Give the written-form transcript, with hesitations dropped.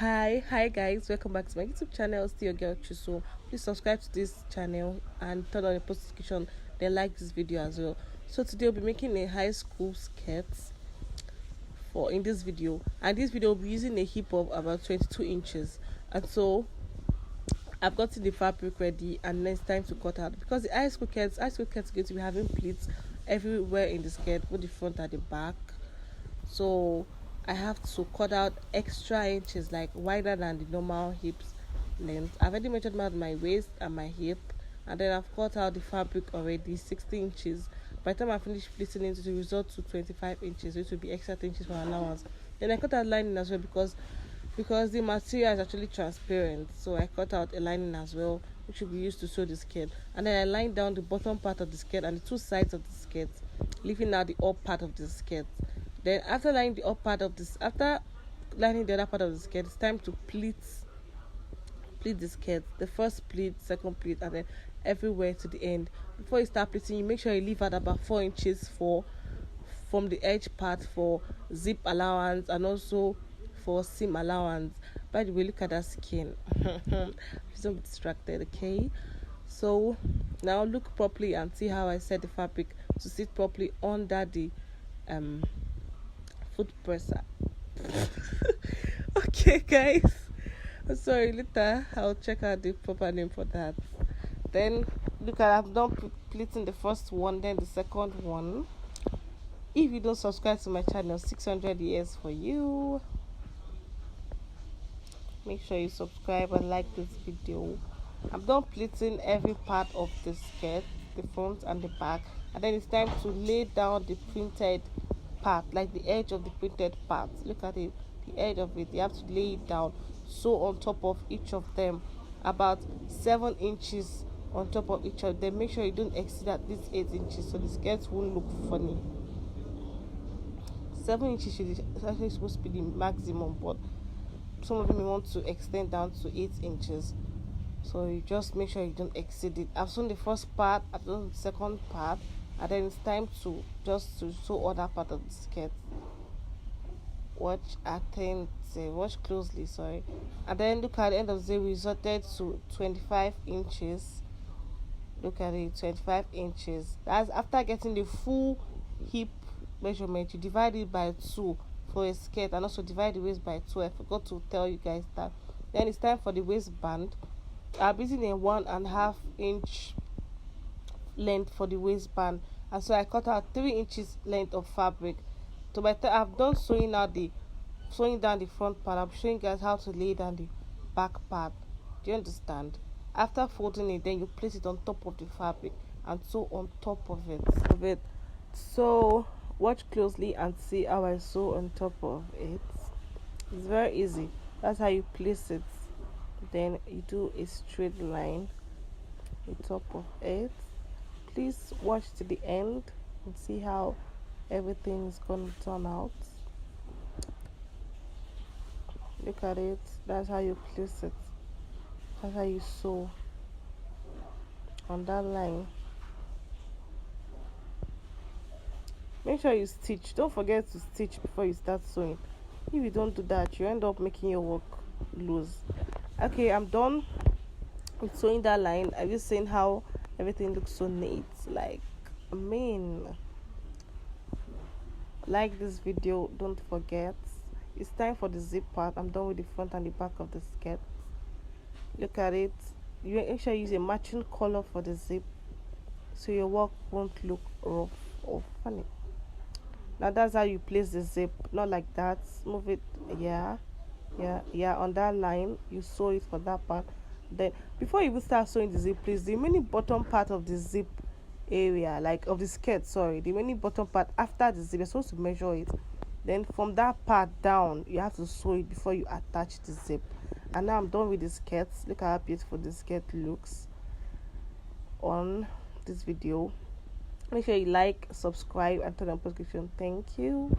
Hi guys, welcome back to my YouTube channel. Still your girl Chuso. Please subscribe to this channel and turn on the post notification. Then like this video as well. So today we'll be making a high school skirt for in this video, and this video will be using a hip of about 22 inches. And so I've gotten the fabric ready, and then it's time to cut out because the high school skirts going to be having pleats everywhere in the skirt, both the front and the back. So I have to cut out extra inches, like wider than the normal hips length. I've already measured out my waist and my hip, and then I've cut out the fabric already 60 inches. By the time I finish pleating it, it will result to 25 inches, which will be extra 10 inches for allowance. Then I cut out lining as well because the material is actually transparent, so I cut out a lining as well, which will be used to sew the skirt. And then I lined down the bottom part of the skirt and the two sides of the skirt, leaving out the up part of the skirt. Then after lining the other part of the skirt, it's time to pleat the skirt. The first pleat, second pleat, and then everywhere to the end. Before you start pleating, you make sure you leave out about 4 inches from the edge part for zip allowance and also for seam allowance. By the way, look at that skin. Please don't be distracted, okay? So now look properly and see how I set the fabric to sit properly under the foot presser. Okay guys, I'm sorry, later I'll check out the proper name for that. Then look at, I've done pleating the first one, then the second one. If you don't subscribe to my channel, 600 years for you. Make sure you subscribe and like this video. I've done pleating every part of the skirt, the front and the back, and then it's time to lay down the printed part, like the edge of the printed part. Look at it, the edge of it. You have to lay it down, sew on top of each of them, about 7 inches on top of each of them. Make sure you don't exceed at least 8 inches so the skirt won't look funny. 7 inches is actually supposed to be the maximum, but some of you may want to extend down to 8 inches, so you just make sure you don't exceed it. I've sewn the first part, I've done the second part, and then it's time to sew other part of the skirt. Watch closely, sorry. And then look at the end of the day, we resulted to 25 inches. Look at it, 25 inches. That's after getting the full hip measurement. You divide it by 2 for a skirt, and also divide the waist by 2. I forgot to tell you guys that. Then it's time for the waistband. I'm using a 1.5 inch length for the waistband, and so I cut out 3 inches length of fabric. So by the time I've done sewing down the front part, I'm showing you guys how to lay down the back part. Do you understand? After folding it, then you place it on top of the fabric and sew on top of it. So watch closely and see how I sew on top of it. It's very easy. That's how you place it. Then you do a straight line on top of it. Please watch to the end and see how everything is going to turn out. Look at it. That's how you place it. That's how you sew on that line. Make sure you stitch. Don't forget to stitch before you start sewing. If you don't do that, you end up making your work loose. Okay, I'm done with sewing that line. Have you seen how everything looks so neat? Like this video, don't forget. It's time for the zip part. I'm done with the front and the back of the skirt. Look at it. You make sure you use a matching color for the zip so your work won't look rough or funny. Now that's how you place the zip, not like that. Move it, yeah, on that line. You sew it for that part. Then before you even start sewing the zip, please, the remaining bottom part of the zip area, like of the skirt, sorry, the remaining bottom part after the zip, you're supposed to measure it. Then from that part down, you have to sew it before you attach the zip. And now I'm done with the skirt. Look at how beautiful the skirt looks on this video. Make sure you like, subscribe, and turn on post notification. Thank you.